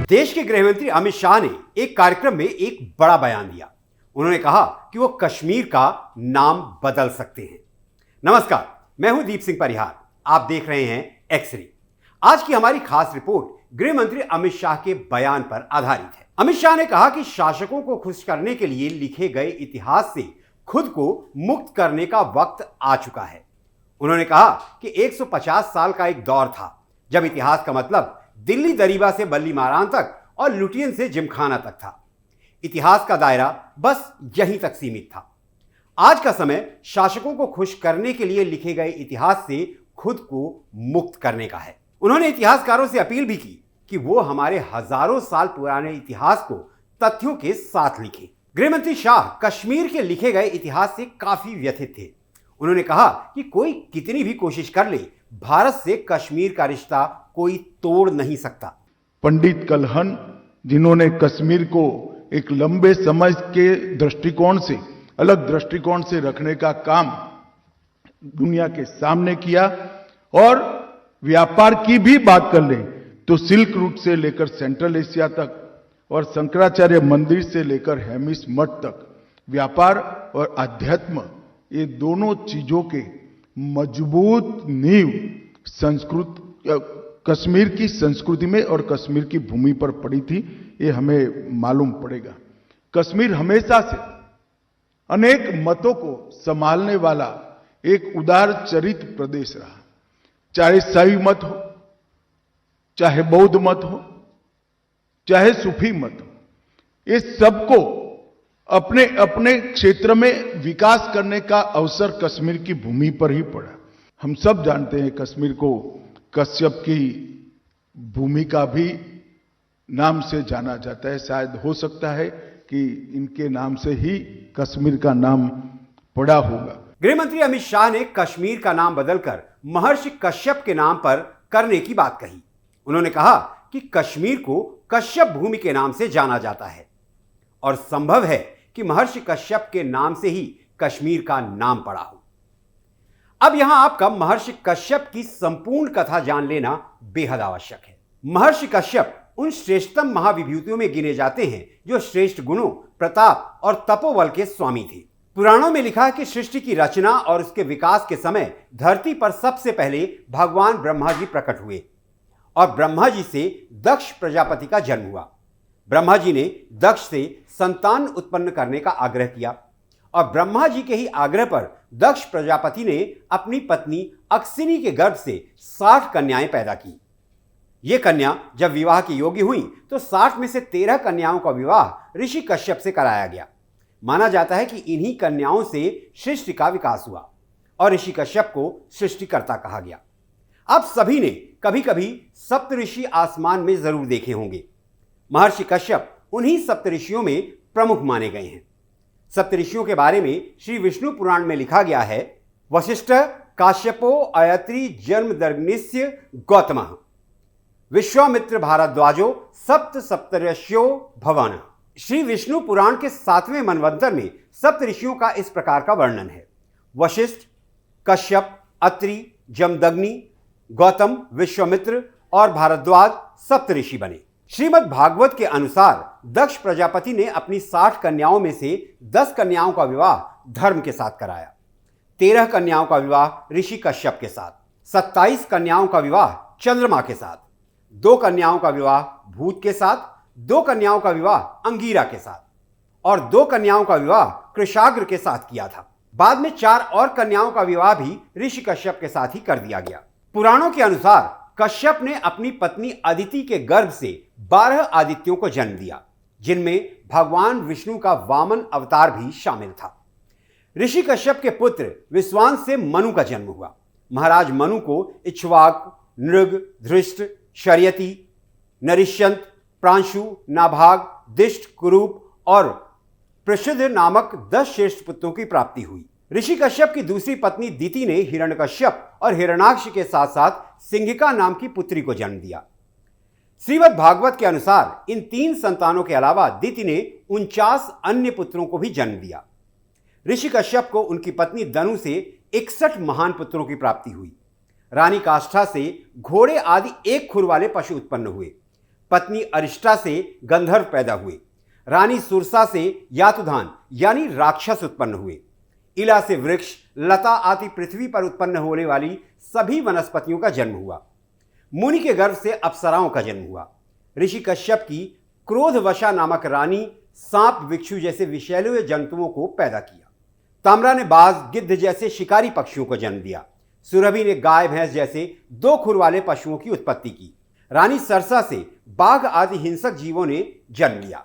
देश के गृह मंत्री अमित शाह ने एक कार्यक्रम में एक बड़ा बयान दिया। उन्होंने कहा कि वो कश्मीर का नाम बदल सकते हैं। नमस्कार, मैं हूं दीप सिंह परिहार, आप देख रहे हैं एक्स-रे। आज की हमारी खास रिपोर्ट गृह मंत्री अमित शाह के बयान पर आधारित है। अमित शाह ने कहा कि शासकों को खुश करने के लिए लिखे गए इतिहास से खुद को मुक्त करने का वक्त आ चुका है। उन्होंने कहा कि 150 साल का एक दौर था जब इतिहास का मतलब दिल्ली दरीबा से बल्ली मारान तक और लुटियन से जिमखाना तक था। इतिहास का दायरा बस यहीं तक सीमित था। आज का समय शासकों को खुश करने के लिए लिखे गए इतिहास से खुद को मुक्त करने का है। उन्होंने इतिहासकारों से अपील भी की कि वो हमारे हजारों साल पुराने इतिहास को तथ्यों के साथ लिखें। गृहमंत्री शाह कश्मीर के लिखे गए इतिहास से काफी व्यथित थे। उन्होंने कहा कि कोई कितनी भी कोशिश कर ले, भारत से कश्मीर का रिश्ता कोई तोड़ नहीं सकता। पंडित कल्हण, जिन्होंने कश्मीर को एक लंबे समय के दृष्टिकोण से, अलग दृष्टिकोण से रखने का काम दुनिया के सामने किया, और व्यापार की भी बात कर लें तो सिल्क रूट से लेकर सेंट्रल एशिया तक और शंकराचार्य मंदिर से लेकर हेमिस मठ तक व्यापार और अध्यात्म, ये दोनों चीजों के मजबूत नींव कश्मीर की संस्कृति में और कश्मीर की भूमि पर पड़ी थी। ये हमें मालूम पड़ेगा। कश्मीर हमेशा से अनेक मतों को संभालने वाला एक उदार चरित्र प्रदेश रहा। चाहे शैव मत हो, चाहे बौद्ध मत हो, चाहे सूफी मत हो, ये सबको अपने अपने क्षेत्र में विकास करने का अवसर कश्मीर की भूमि पर ही पड़ा। हम सब जानते हैं कश्मीर को कश्यप की भूमि का भी नाम से जाना जाता है। शायद हो सकता है कि इनके नाम से ही कश्मीर का नाम पड़ा होगा। गृह मंत्री अमित शाह ने कश्मीर का नाम बदलकर महर्षि कश्यप के नाम पर करने की बात कही। उन्होंने कहा कि कश्मीर को कश्यप भूमि के नाम से जाना जाता है और संभव है कि महर्षि कश्यप के नाम से ही कश्मीर का नाम पड़ा हो। अब यहां आपका महर्षि कश्यप की संपूर्ण कथा जान लेना बेहद आवश्यक है। महर्षि कश्यप उन श्रेष्ठतम महाविभूतियों में गिने जाते हैं जो श्रेष्ठ गुणों, प्रताप और तपोबल के स्वामी थे। पुराणों में लिखा है कि सृष्टि की रचना और उसके विकास के समय धरती पर सबसे पहले भगवान ब्रह्मा जी प्रकट हुए और ब्रह्मा जी से दक्ष प्रजापति का जन्म हुआ। ब्रह्मा जी ने दक्ष से संतान उत्पन्न करने का आग्रह किया और ब्रह्मा जी के ही आग्रह पर दक्ष प्रजापति ने अपनी पत्नी अक्सिनी के गर्भ से 60 कन्याएं पैदा की। ये कन्या जब विवाह की योग्य हुई तो 60 में से 13 कन्याओं का विवाह ऋषि कश्यप से कराया गया। माना जाता है कि इन्हीं कन्याओं से सृष्टि का विकास हुआ और ऋषि कश्यप को सृष्टिकर्ता कहा गया। आप सभी ने कभी कभी सप्तऋषि आसमान में जरूर देखे होंगे। महर्षि कश्यप उन्हीं सप्तऋषियों में प्रमुख माने गए हैं। सप्तऋषियों के बारे में श्री विष्णु पुराण में लिखा गया है, वशिष्ठ काश्यपो अयत्री जन्मदग्निस्य गौतमः विश्वामित्र भारद्वाजो सप्त सप्तऋष्यो भवन। श्री विष्णु पुराण के 7वें मनवंतर में सप्त ऋषियों का इस प्रकार का वर्णन है। वशिष्ठ, कश्यप, अत्रि, जमदग्नि, गौतम, विश्वामित्र और भारद्वाज सप्त ऋषि बने। श्रीमद् भागवत के अनुसार दक्ष प्रजापति ने अपनी 60 कन्याओं में से 10 कन्याओं का विवाह धर्म के साथ कराया, 13 कन्याओं का विवाह ऋषि कश्यप के साथ, 27 कन्याओं का विवाह चंद्रमा के साथ, 2 कन्याओं का विवाह भूत के साथ, 2 कन्याओं का विवाह अंगीरा के साथ और 2 कन्याओं का विवाह कृशाग्र के साथ किया था। बाद में 4 और कन्याओं का विवाह भी ऋषि कश्यप के साथ ही कर दिया गया। पुराणों के अनुसार कश्यप ने अपनी पत्नी अदिति के गर्भ से 12 आदित्यों को जन्म दिया, जिनमें भगवान विष्णु का वामन अवतार भी शामिल था। ऋषि कश्यप के पुत्र विश्वान से मनु का जन्म हुआ। महाराज मनु को इक्ष्वाकु, नृग, धृष्ट, शर्यति, नरिष्यंत, प्रांशु, नाभाग, दिष्ट, कुरूप और प्रसिद्ध नामक 10 श्रेष्ठ पुत्रों की प्राप्ति हुई। ऋषि कश्यप की दूसरी पत्नी दिति ने हिरण्यकश्यप और हिरण्याक्ष के साथ साथ सिंहिका नाम की पुत्री को जन्म दिया। श्रीमद् भागवत के अनुसार इन 3 संतानों के अलावा दिति ने 49 अन्य पुत्रों को भी जन्म दिया। ऋषि कश्यप को उनकी पत्नी दनु से 61 महान पुत्रों की प्राप्ति हुई। रानी काष्ठा से घोड़े आदि 1 खुर वाले पशु उत्पन्न हुए। पत्नी अरिष्टा से गंधर्व पैदा हुए, रानी सुरसा से यातुधान यानी राक्षस उत्पन्न हुए, इला से वृक्ष, लता आदि पृथ्वी पर उत्पन्न होने वाली सभी वनस्पतियों का जन्म हुआ। मुनि के गर्भ से अप्सराओं का जन्म हुआ। ऋषि कश्यप की क्रोधवशा नामक रानी सांप, विक्षु जैसे विषैले जंतुओं को पैदा किया। ताम्रा ने बाज, गिद्ध जैसे शिकारी पक्षियों को जन्म दिया। सुरभि ने गाय, भैंस जैसे 2 खुर वाले पशुओं की उत्पत्ति की। रानी सरसा से बाघ आदि हिंसक जीवों ने जन्म लिया।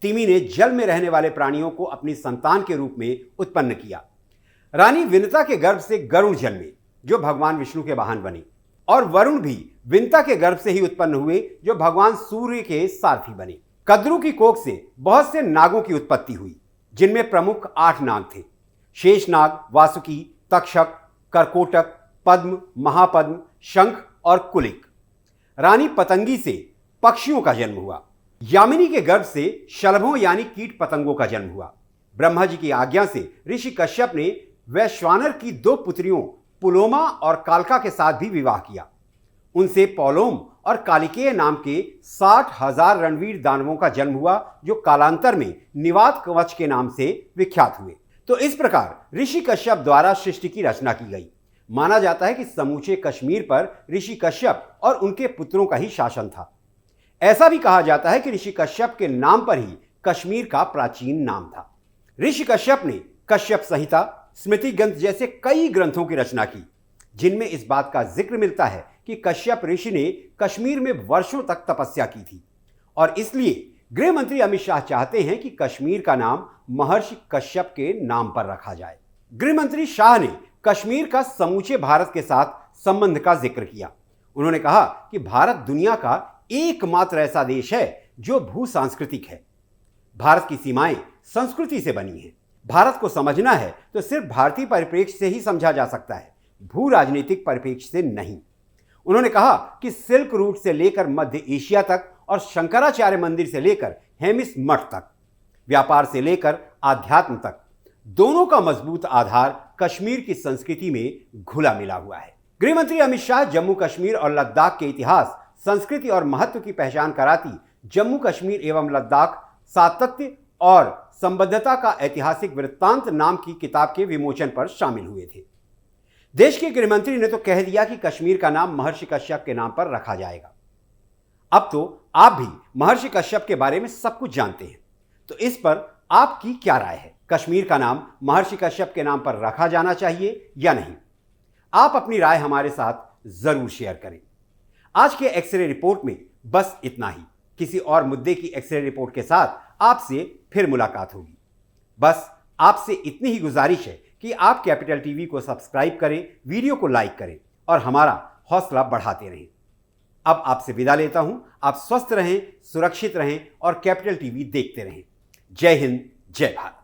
तिमी ने जल में रहने वाले प्राणियों को अपनी संतान के रूप में उत्पन्न किया। रानी विनता के गर्भ से गरुड़ जन्मे, जो भगवान विष्णु के वाहन बने, और वरुण भी विनता के गर्भ से ही उत्पन्न हुए, जो भगवान सूर्य के सारथी बने। कद्रू की कोख से बहुत से नागों की उत्पत्ति हुई, जिनमें प्रमुख 8 नाग थे: शेषनाग, वासुकी, तक्षक, करकोटक, पद्म, महापद्म, शंख और कुलिक। रानी पतंगी से पक्षियों का जन्म हुआ। यामिनी के गर्भ से शलभों यानी कीट पतंगों का जन्म हुआ। ब्रह्मा जी की आज्ञा से ऋषि कश्यप ने वैश्वानर की 2 पुत्रियों पुलोमा और कालका के साथ भी विवाह किया। उनसे पौलोम और कालिकेय नाम के 60,000 रणवीर दानवों का जन्म हुआ, जो कालांतर में निवात कवच के नाम से विख्यात हुए। तो इस प्रकार ऋषि कश्यप द्वारा सृष्टि की रचना की गई। माना जाता है कि समूचे कश्मीर पर ऋषि कश्यप और उनके पुत्रों का ही शासन था। ऐसा भी कहा जाता है कि ऋषि कश्यप के नाम पर ही कश्मीर का प्राचीन नाम था। ऋषि कश्यप ने कश्यप संहिता, स्मृति ग्रंथ जैसे कई ग्रंथों की रचना की, जिनमें इस बात का जिक्र मिलता है कि कश्यप ऋषि ने कश्मीर में वर्षों तक तपस्या की थी, और इसलिए गृह मंत्री अमित शाह चाहते हैं कि कश्मीर का नाम महर्षि कश्यप के नाम पर रखा जाए। गृह मंत्री शाह ने कश्मीर का समूचे भारत के साथ संबंध का जिक्र किया। उन्होंने कहा कि भारत दुनिया का एकमात्र ऐसा देश है जो भू सांस्कृतिक है। भारत की सीमाएं संस्कृति से बनी हैं। भारत को समझना है तो सिर्फ भारतीय परिप्रेक्ष्य से ही समझा जा सकता है, भू राजनीतिक परिप्रेक्ष्य से नहीं। उन्होंने कहा कि सिल्क रूट से लेकर मध्य एशिया तक और शंकराचार्य मंदिर से लेकर हेमिस मठ तक, व्यापार से लेकर आध्यात्म तक, दोनों का मजबूत आधार कश्मीर की संस्कृति में घुला मिला हुआ है। गृह मंत्री अमित शाह जम्मू कश्मीर और लद्दाख के इतिहास, संस्कृति और महत्व की पहचान कराती जम्मू कश्मीर एवं लद्दाख सातत्य और संबद्धता का ऐतिहासिक वृत्तांत नाम की किताब के विमोचन पर शामिल हुए थे। देश के गृह मंत्री ने तो कह दिया कि कश्मीर का नाम महर्षि कश्यप के नाम पर रखा जाएगा। अब तो आप भी महर्षि कश्यप के बारे में सब कुछ जानते हैं, तो इस पर आपकी क्या राय है? कश्मीर का नाम महर्षि कश्यप के नाम पर रखा जाना चाहिए या नहीं? आप अपनी राय हमारे साथ जरूर शेयर करें। आज के एक्सरे रिपोर्ट में बस इतना ही। किसी और मुद्दे की एक्सरे रिपोर्ट के साथ आपसे फिर मुलाकात होगी। बस आपसे इतनी ही गुजारिश है कि आप कैपिटल टीवी को सब्सक्राइब करें, वीडियो को लाइक करें और हमारा हौसला बढ़ाते रहें। अब आपसे विदा लेता हूं। आप स्वस्थ रहें, सुरक्षित रहें और कैपिटल टीवी देखते रहें। जय हिंद, जय भारत।